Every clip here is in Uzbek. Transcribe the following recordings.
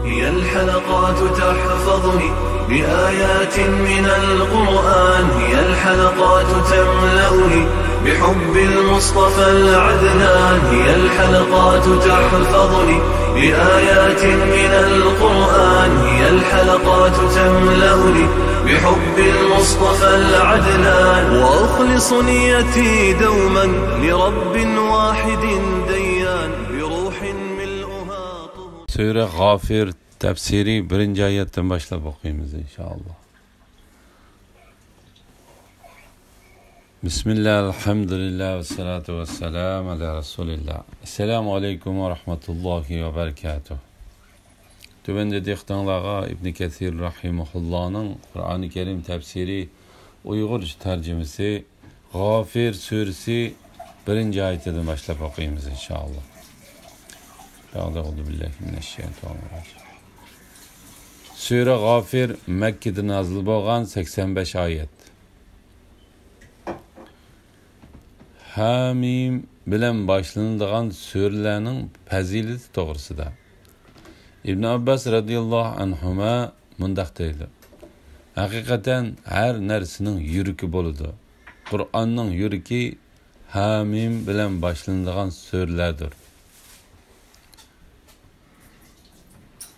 هي الحلقات تحفظني بآيات من القرآن، هي الحلقات تملأني بحب المصطفى العدنان، هي الحلقات تحفظني بآيات من القرآن، هي الحلقات تملأني بحب المصطفى العدنان، وأخلص نيتي دوما لرب واحد ديان بروح ملؤها طهور. Sure Gafir tefsiri 1. ayetten başlayıp okuyayım inşallah. Bismillah, elhamdülillah ve salatu ve selamu ala Resulillah. Esselamu aleyküm ve rahmetullahi ve berekatuhu. Tübende diktanlağa İbn Kesir Rahimullah'ın Kur'an-ı Kerim tefsiri Uygurca tercümesi Gafir suresi 1. ayetten başlayıp okuyayım inşallah. Euzubillahimineşşeytanirracim. Sure Gafir Mekke'de nazil bolgan 85 ayet. Hamim bilen başlanılan surelerin fazileti doğrusunda. İbn Abbas radıyallahu anhuma mundaq deydi. Hakikaten her nersinin yürüki boludu. Kur'an'ın yürüki Hamim bilen başlanılan surelerdir.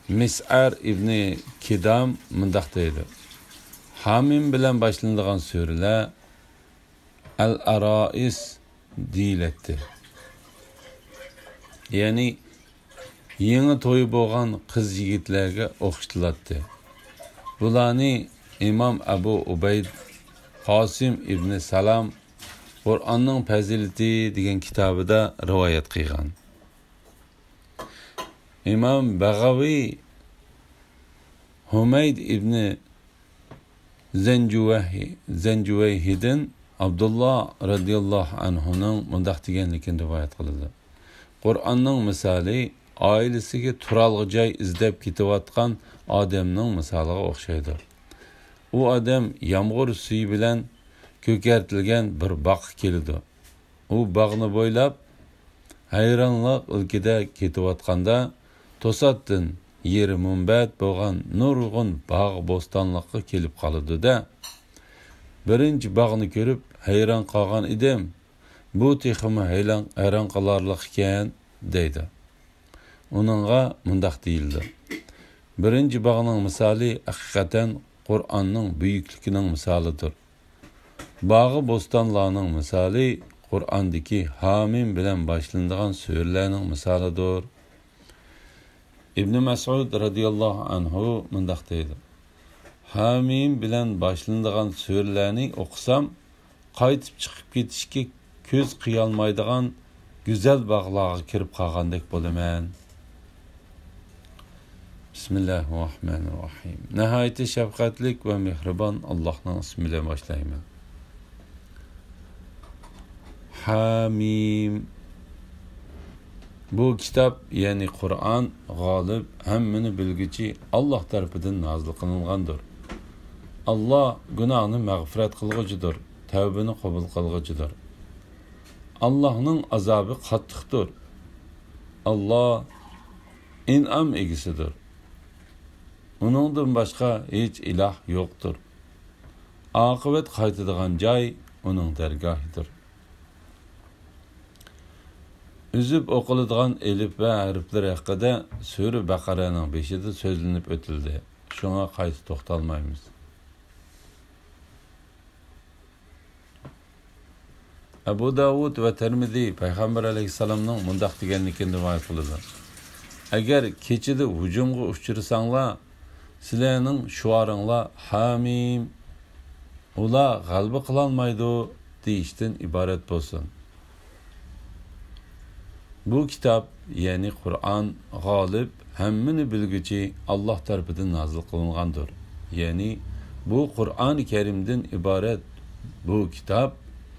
Mis'ar İbni Kidam mundaq deydi. Hamim bilen başlanılan sureler El-Arais deyiletti. Yani yeni toyu boğan kız yigitlerge okştilattı. Bulani İmam Ebu Ubeyd Qasim İbni Salam Kur'an'ın fazileti degan kitabida rivayet qilgan. İmam Bagavi Humayd İbni Zencuveyhidin Abdullah radıyallahu anhu'nun mundaq deganligini rivayet qildi. Kur'an'ın misali ailesiga turalgı joy izlab ketayotgan odamning misaliga o'xshaydi. U odam yomg'ir suvi bilan ko'kartilgan bir bog' keldi. U bog'ni bo'ylab hayronlik ilkida ketayotganda to'satdan yeri munbat bo'lgan nurg'un bog' bo'stonliqqa kelib qoldi-da. Birinchi bog'ni ko'rib hayron qolgan edim. Bu texmi hayron qolarlik ekan deydi. Onunğa mundaq deyildi. Birinchi bog'ning misali haqiqatan Qur'onning buyukligining misalidir. Bog'i bo'stonlarning misali Qur'ondagi Hamim bilan boshlanadigan surlarning misalidir. İbn Mas'ud radıyallahu anhu mundaq deydi. Hamim bilan boshlanadigan surlarni o'qisam, qaytib chiqib ketishga ko'z qiyolmaydigan go'zal bog'larga kirib qolgandek bo'laman. Bismillahirrahmanirrahim. Nihoyatda shafqatlik va mehribon Allohning ismi bilan boshlayman. Hamim. Bu kitap yani Kur'an g'olib, hammani bilguchi Allah tarafidan nozil qilingandir. Allah gunohni mag'firat qilguchidir, tavbani qabul qilguchidir. Allah'ның azabı qattiqdir. Allah in'am egisidir. Uningdan boshqa hech iloh yo'qdir. Oqibat qaytadigan joy uning dargohidir. Üzüb o'qiladigan elif va harflar haqida Sura Baqaraning 5-da so'zlanib o'tildi. Shunga qayta to'xtalmaymiz. Abu Davud ve Tirmizi Peygamber aleyhisselamның mundaq deganligini rivoyat qiladi. Agar kechida hujumga uchrasanlar, sizlarning shuaringlar Hamim ular g'alaba qila olmaydi deyishdan iborat bo'lsin. Bu kitap yani Kur'an g'olib, hammani bilguchi Allah tarafidan nozil qilingandir. Yani bu Kur'an-ı Kerim'den ibaret bu kitap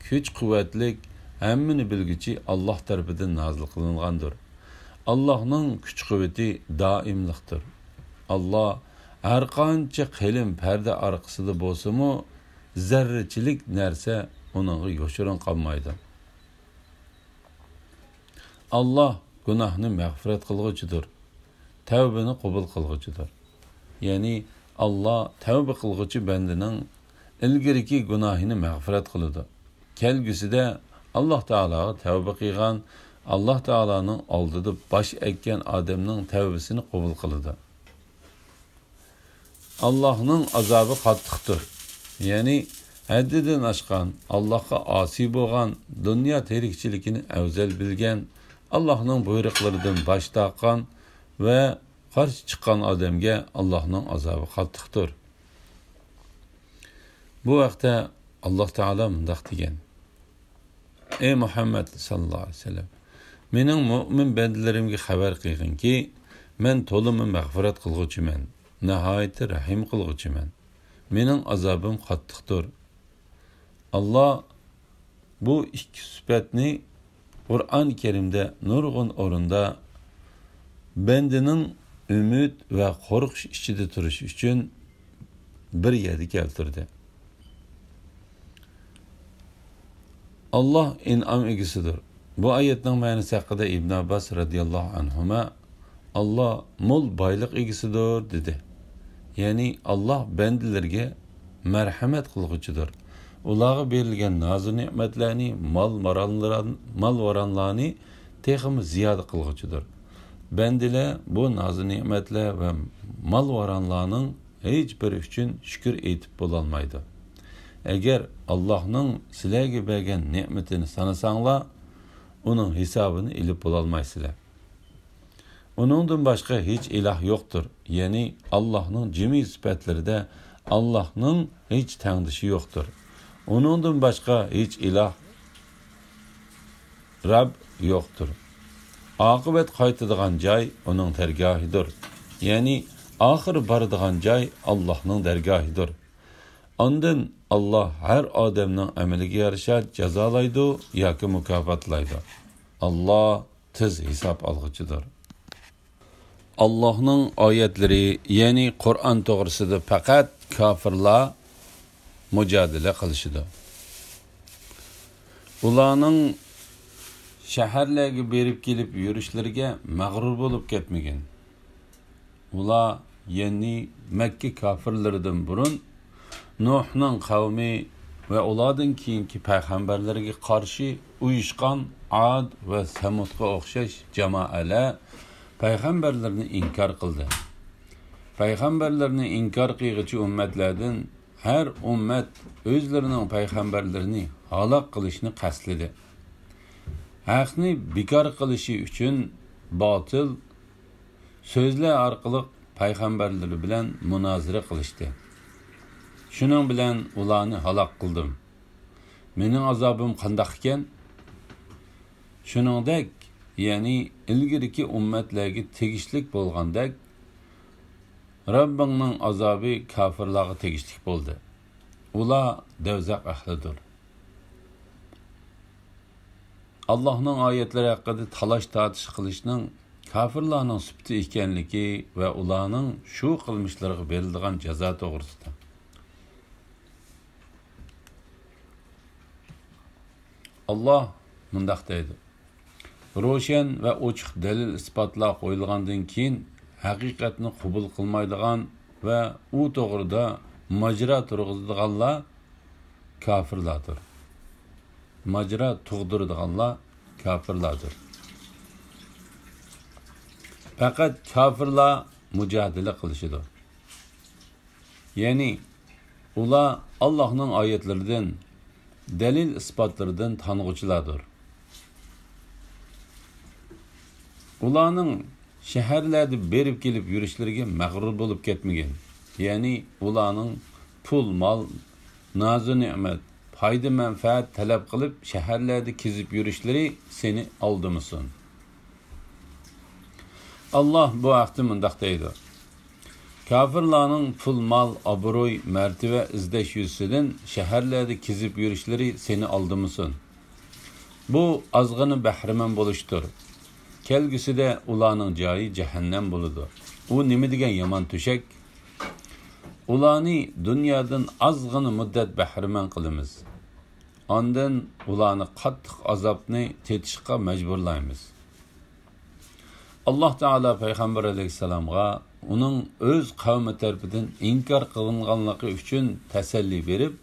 kuch quvvatlik, hammani bilguchi Allah tarafidan nozil qilingandir. Allah'ning kuch quvvati doimlikdir. Allah har qancha qalin parda orqasida bo'lsa-mu, zarrachilik narsa uningga yoshirin qolmaydi. Allah gunohni mag'firat qilguchidir. tavbini qabul qilguchidir. Ya'ni Allah tavba qilguchi bandining ilgiriki gunohini mag'firat qiladi. Kelgusida Alloh taologa tavba qilgan, Alloh taoloning oldida bosh eggan odamning tavbasini qabul qiladi. Allohning azobi qattiqdir. Ya'ni haddidan oshgan, Allohga osiy bo'lgan, dunyo tirikchiligini afzal bilgan, Allohning buyruqlaridan bosh tortgan va qarshi chiqqan odamga Allohning azobi qattiqdir. Bu vaqtda Alloh taolo mundaq degan: Ey Muhammad sallallohu alayhi vasallam, mening mu'min bandilarimga xabar qilginki, men to'limi mag'firat qilguvchiman, nihoyat rahim qilguvchiman. Mening azobim qattiqdir. Allah bu ikki sifatni Qur'on Karimda nurg'un o'rinda bandining umid va qo'rqish ichida turish uchun bir yerga keltirdi. Allah in'am egisidir. Bu oyatning ma'nosi haqida Ibn Abbas radhiyallohu anhuma Allah mo'l boylik egisidir dedi. Ya'ni Allah bandilarga marhamat qilguchidir. Ularga berilgan noz ne'matlarni, mol-varonlarni texmi ziyoda qilguchidir. Bandilar bu noz ne'matlar va mol-varonlarning hech biri uchun shukr aytib bo'lolmaydi. Agar Allohning sizlarga bergan ne'matini sanasanglar, uning hisobini ilib bo'lolmaysizlar. Uningdan boshqa hech iloh yo'qdir. Ya'ni Allohning jami sifatlarida Allohning hech tangdishi yo'qdir. Uningdan boshqa hech iloh Rabb yo'qdir. Oqibat qaytadigan joy uning dargohidir. Ya'ni oxir boradigan joy Allohning dargohidir. Ondan Allah her odamning amaliga yarasha jazolaydi yoki mukofotlaydi. Allah tez hisob olguchidir. Allohning oyatlari, ya'ni Qur'on to'g'risida faqat kofirlar mujodala qilishidi. Ularning shaharlarga berib kelib yurishlariga mag'rur bo'lib ketmagan. Ular ya'ni Makka kofirlaridan burun Nuhning qavmi va ulardan keyingi payg'ambarlarga qarshi uyushgan Ad va Samudga o'xshash jamoalar payg'ambarlarni inkor qildi. Payg'ambarlarni inkor qilguvchi ummatlardan har ummat o'zlarining payg'ambarlarini halok qilishni qasdladi. Haqni bekor qilishi uchun botil so'zlar orqali payg'ambarlar bilan munozara qilishdi. Shuning bilan ularni halok qildim. Mening azobim qandoq ekan? Shuningdek, ya'ni ilgiriki ummatlarga tegishlik bo'lgandek, Rabbingning azobi kofirlarga tegishlik bo'ldi. Ular dovzaq ahlidir. Allohning oyatlari haqida talash tortish qilishning kofirlarning sifati ekanligi va ularning shu qilmishlariga berilgan jazo to'g'risida. Allah mundaq deydi: Ro'shan va ochiq dalil isbotlar qo'yilgandan keyin haqiqatni qabul qilmaydigan va u to'g'rida majra turg'izadiganlar kofirlardir. Majra tug'diradiganlar kofirlardir. Faqat kofirlar mujodala qilishidir. Ya'ni ular Allohning oyatlaridan, dalil isbotlaridan tanig'uvchilardir. Ularning shaharlarda berib kelib yurishlariga mag'rur bo'lib ketmagan. Ya'ni ularning pul, mol, noz ne'mat, foyda manfaat talab qilib shaharlarda kezib yurishlari seni aldimisin. Allah bu vaqtda mundaq deydi: Kafirlarning pul, mol, obro'y, martaba izlash yuzidan shaharlarda kezib yurishlari seni aldimisin. Bu azg'ini bahriman bo'lishdir. Kelgusida ularning joyi jahannam bo'ladi. U nima degan yomon to'shak? Ularni dunyodan azg'ini muddat bahriman qilamiz. Ondan ularni qattiq azobni tetishga majburlaymiz. Allah Taala Peygamber aleyhisselamga onun öz kavmi tarafından inkar kılınganlığı için teselli verip,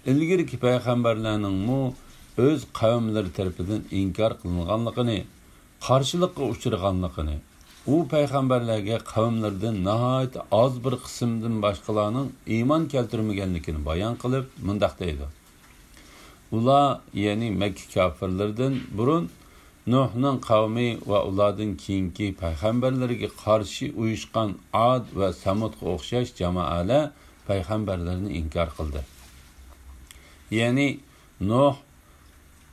ilgirki peygamberlerinin mu öz kavimleri tarafından inkar kılınganlığını, karşılıklı uçurganlığını, u peygamberlerge kavimlerden nahayet az bir kısımdan başkalarının iman keltirmegenlikini bayan kılıp mındaq deydi. Ula yani Mekke kafirlerden burun Nuh'nun kavmi ve ulardan keyinki peygamberlerge karşı uyuşkan Ad ve Samud'a okşaş cemaale peygamberlerini inkar kıldı. Yani Nuh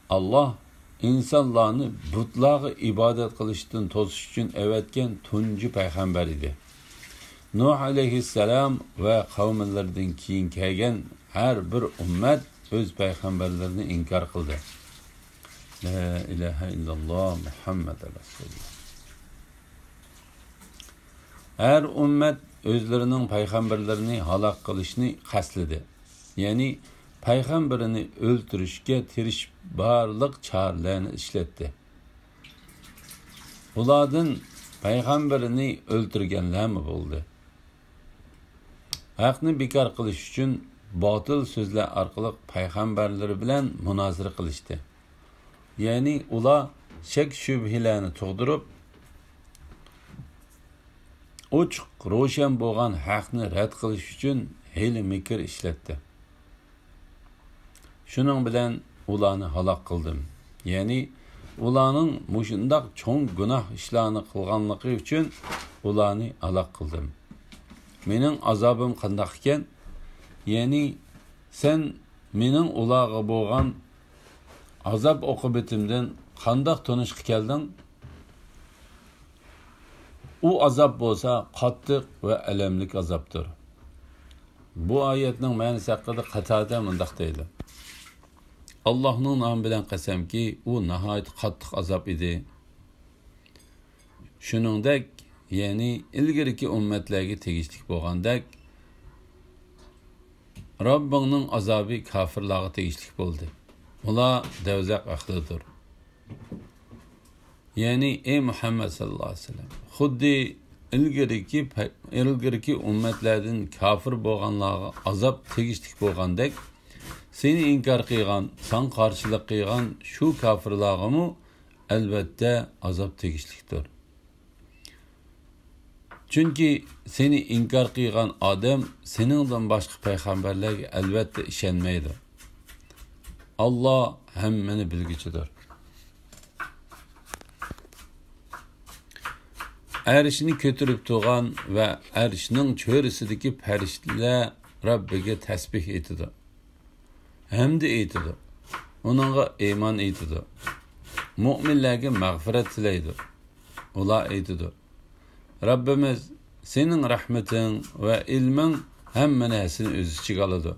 Allah insanlarını butlağı ibadet kılıştın tozuş için evetken tuncu peygamber idi. Nuh aleyhisselam ve kavimlerden keyin kelgen her bir ümmet öz peygamberlerini inkar kıldı. La ilahe illallah Muhammed Resulullah. Her ümmet özlerinin peygamberlerini halak kılışını kasledi. Yani peygamberini öldürüşke tiriş barlık çağrılarını işletti. Uladın peygamberini öldürgenler mi buldu? Hakni bekar kılış için batıl sözler arkalık peygamberleri bilen münazara kılıştı. Yani ula şek şübhilerini tuğdurup uçuk roşan boğan hakni red kılış için heli mikir işletti. Şunun bilen ulanı halak kıldım. Yani ulanın muşundak çoğun günah işlerini kılganlığı için ulanı halak kıldım. Menin azabım kandakken, yani sen menin ulağı boğan azab okubetimden kandak tanışık geldin, o azap bolsa kattık ve elemlik azaptır. Bu ayetinin manisi hakkında Katade mındaq deydi. Allah'ın namı bilen qasam ki, o nahayet kattık azap idi. Şunundek, yani ilgiriki ümmetlerge tegişlik bolgandek, Rabbinin azabı kafirlarga tegişlik boldu. Ola devzak aklıdır. Yani ey Muhammed sallallahu aleyhi ve sellem, xuddi ilgiriki ümmetlerden kafir bolganlarga azap tegişlik bolgandek, seni inkar kıygan, san karşılık kıygan şu kafirlarga mı elbette azap tegişliktir. Çünkü seni inkar kıygan adam seninden başka peygamberlerge elbette işenmeydi. Allah hemmeni bilgicidir. Erişini kötürüp tuğan ve erişinin çöresideki periştiler Rabbige tesbih etidi. Hem de etidi. Onunla iman etidi. Müminlerge mağfiret tileydi. Ola etidi. Rabbimiz senin rahmetin ve ilmin hemmene hesini öz içi kalıdı.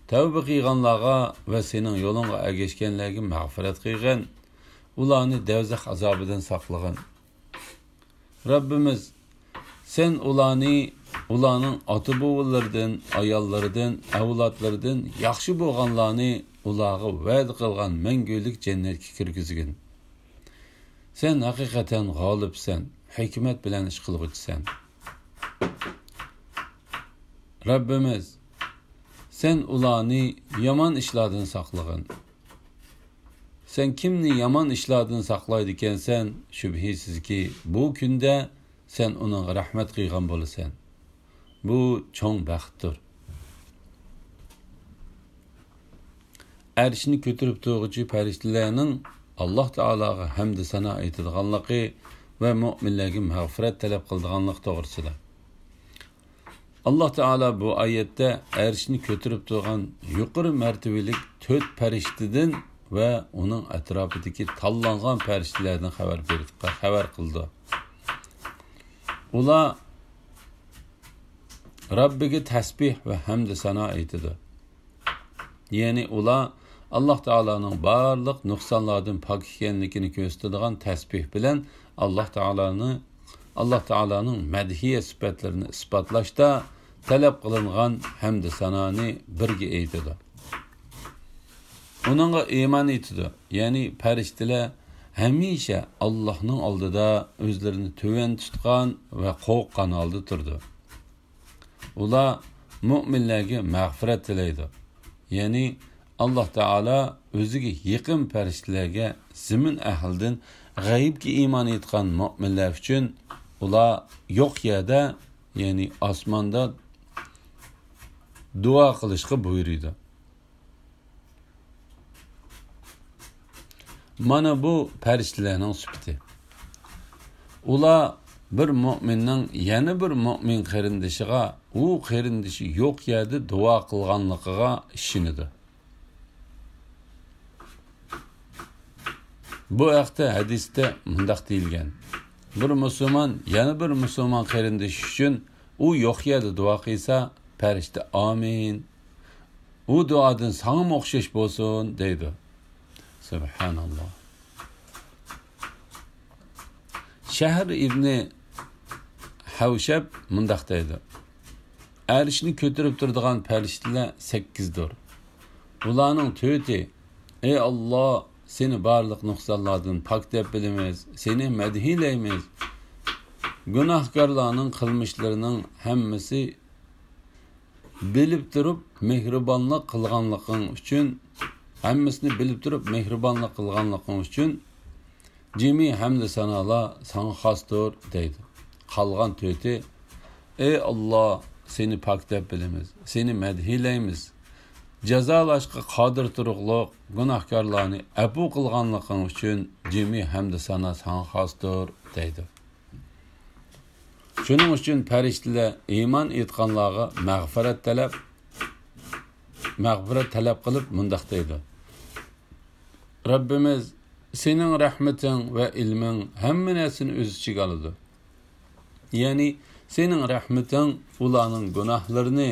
Tevbe kıyganlarga ve senin yolunga ergeçkenlerge mağfiret kıygan, ulanı devzak azabıdan saklagan. Rabbimiz sen ulanın atı boğullardan, ayallardan, avlatlardan yaxşı boğanlarını ulağı vaad kılgan mengülük cennetki kirgizgin. Sen hakikaten galipsen, hikmet bilen iş kılgıçsan. Rabbimiz sen ulanı yaman işladın saklagın. Sen kimni yaman işladın saklaydıken sen şübhisiz ki bu günde sen onun rahmet kıygan bolusan. Bu çoğun baxtdır. Erişini kötürüp tuğucu periştilerinin Allah Teala'ga hamd sana aytılganlığı ve müminlerge mağfiret talep kıldığanlık doğrusuda. Allah Teala bu ayette erişini kötürüp tuğan yukarı mertebelik 4 periştiden ve onun etrafındaki tallangan periştilerden haber kıldı. Ula Rabbige tesbih ve hamd sana aytıdı. Yani ula Allah Teala'nın barlık noksanlardan pak ekenligini gösterdiğin tesbih bilen Allah Teala'nın medhiye sıfatlarını ispatlaşta talep kılıngan hamd sanani birge aytıdı. Onunla iman etdi. Yani periştiler hamisha Allohning oldida o'zlarini tuvan tutgan va qo'rqqan holda turdi. Ular mu'minlarga mag'firat tilaydi. Ya'ni Alloh taolo o'ziga yaqin farishtalarga zimin ahlidan g'aybga iymon etgan mu'minlar uchun ular yo'q yerda, ya'ni osmonda duo qilishga buyurdi. Mana bu farishtalarning sifati. Ular bir mu'minning yana bir mu'min qarindishiga, u qarindishi yo'q yerda duo qilganligiga ishonadi. Bu haqda hadisda mundaq deyilgan: bir musulmon yana bir musulmon qarindishi uchun u yo'q yerda duo qilsa, farishta amin, u duodan sana o'xshash bo'lsin deydi. Subhanalloh. Shahr ibn Havshab mundaq deydi: arshni ko'tarib turadigan farishtalar 8 dir. Ularning 4'i: ey Alloh, seni barliq nuqsonlardan pok deb bilamiz, seni madhiylaymiz. Gunohkorlarning qilmishlarining hammasi bilib turib mehribonlik qilganliging uchun, hammasini bilib turib mehribonlik qilganliging uchun jami hamd sanolar sana xosdir deydi. Qolgan 4'i: ey Alloh, seni pok deb bilamiz, seni madhiylaymiz. Cazalashqa qodir turuqliq gunohkorlarni afu qilganliging uchun jami hamd sana sana xosdir deydi. Shuning uchun farishtalar iymon etganlarga mag'firat talab qilib mundaq deydi: Rabbimiz, sening rahmating va ilming hamma narsani o'z ichiga oladi. Ya'ni sening rahmating ularning gunohlarini,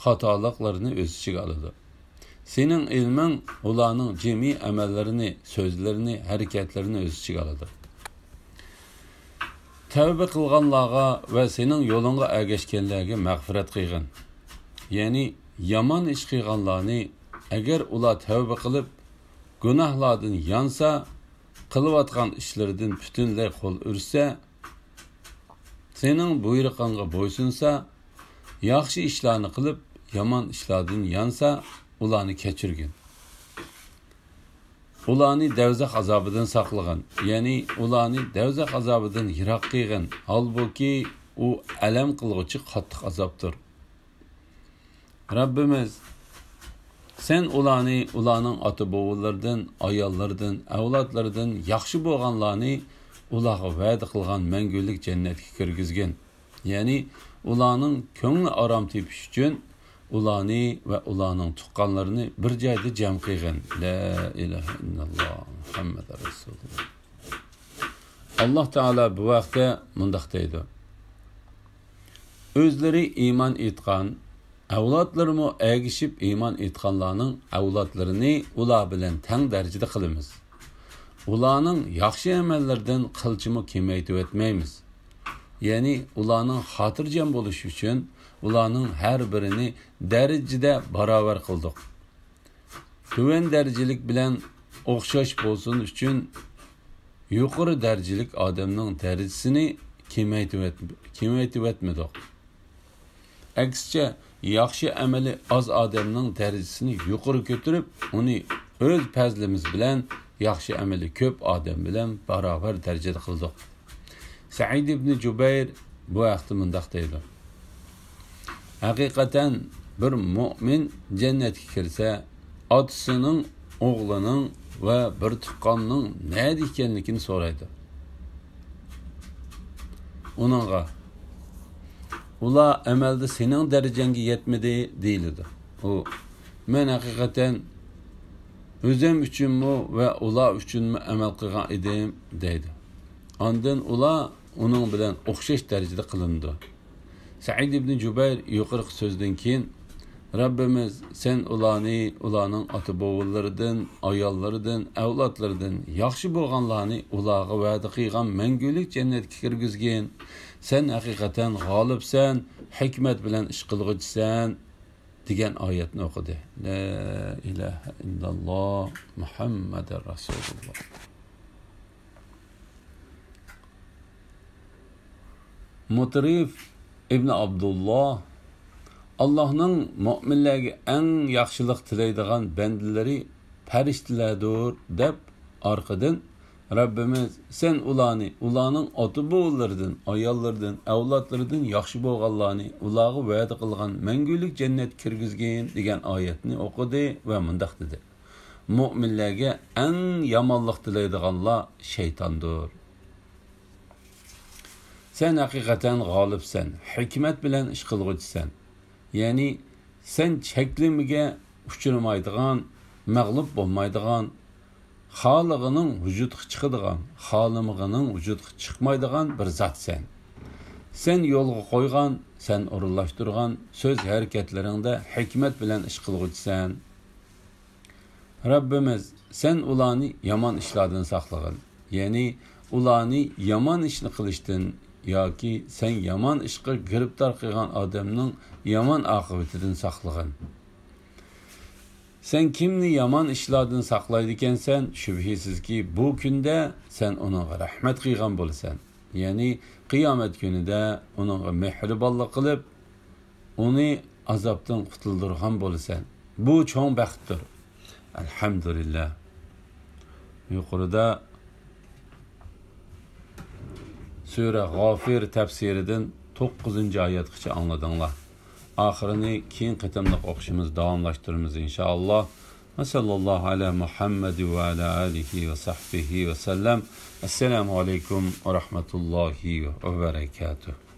xatoliklarini o'z ichiga oladi. Sening ilming ularning jami amallarini, so'zlarini, harakatlarini o'z ichiga oladi. Tavba qilganlarga va sening yo'lingga ergashganlarga mag'firat qilgin. Ya'ni yomon ish qilganlarni agar ular tavba qilib gunohlardan yansa, qilayotgan ishlaridan butunlay qo'l ursa, sening buyruqingga bo'ysunsa, yaxshi ishlarni qilib yomon ishlardan yansa, ularni kechirgin. Ularni davzax azobidan saqlagin. Ya'ni ularni davzax azobidan yiroq qilgin. Halbuki u alam qilg'uchi qattiq azobdir. Rabbimiz, sen ularning ota-bobolardan, ayollardan, avlodlardan yaxshi bo'lganlarni ularga va'da qilgan mangulik jannatga kirgizgin. Ya'ni ularning ko'ngli orom tepish uchun ularni va ularning tuqqanlarini bir joyda jam qilgin. La ilaha illalloh Muhammad rasululloh. Alloh taolo bu vaqtda mundaq deydi: o'zlari iymon etgan avlodlarimi ergishib iymon etganlarning avlodlarini ular bilan teng darajada qilamiz. Ularning yaxshi amallaridan qilchimi kemaytib etmaymiz. Ya'ni ularning xotirjam bo'lishi uchun ularning har birini darajada barobar qildik. Tuvan darajalik bilan o'xshash bo'lsin uchun yuqori darajalik odamning darajasini kemaytib etmadik. Aksicha yaxshi amali az odamning darajasini yuqori ko'tarib, uni o'z fazlimiz bilan yaxshi amali ko'p odam bilan barobar darajada qildik. Said ibn Jubayr bu vaqtda mundaq deydi: haqiqatan bir mu'min jannatga kirsa, otasining, o'g'lining va bir tuqqanning nima ekanligini so'raydi. Uningga ular amalda sening darajangga yetmadi deyiladi. U men haqiqatan o'zim uchunmi va ular uchunmi amal qilgan edim deydi. Ondan ular uning bilan o'xshash darajada qilindi. Said ibn Jubayr yuqorqi so'zdan keyin Rabbimiz, sen ularning ota-bobolaridan, ayollaridan, avlodlaridan yaxshi bo'lganlarni ularga va'da qilgan mangulik jannatga kirgizgin. Sen haqiqatan g'olibsan, hikmat bilan ish qilg'uchisan degan oyatni o'qidi. La ilaha illalloh Muhammadur rasululloh. Mutrif ibn Abdullah Allah'ның müminlərə ən yaxşılıq tiləydiğən bəndələri pəriştilərdir deb arqadan Rabbimiz sen ulanın ota boğullardan, ayallardan, avlatlardan yaxşı boğanlarını ulağı vəd qılğan məngülük cənnət kirgizgin degan ayetni oqudi və mundaq dedi. Müminlərə ən yamanlıq tiləydiğanlar şeytandır. Sen hakikaten galipsen, hikmet bilen iş kılgıçsan. Yani sen çeklimige uçurmaydıgan, məğlub olmaydıgan, xalığının vücudğa çıkıdığan, xalımığının vücudğa çıkmaydıgan bir zat sen. Sen yolga koygan, sen orullaştırgan söz hareketlerinde hikmet bilen iş kılgıçsan. Rabbimiz sen ulanı yaman işladın saklığın. Yani ulanı yaman işini kılıştın. Yoki sen yaman ishqa giribdor qilgan odamning yaman oqibatidan saqlag'in. Sen kimni yaman ishlardan saqlaydi ekansan, shubhisizki bu kunda sen uningga rahmat qilgan bo'lasan. Ya'ni qiyomat kunida uningga mehribonlik qilib, uni azobdan qutuldirgan bo'lasan. Bu cho'ng baxtdir. Alhamdulillah. Yuqorida Sura G'afir tafsiridan 9. oyatgacha angladinglar. Oxirini keyin qatamliq o'qishimiz davomlashtiramiz inshaalloh. Va sallallohu ala Muhammad va ala alihi va sahbihi va sallam. Assalomu alaykum va rahmatullohi va barakatuh.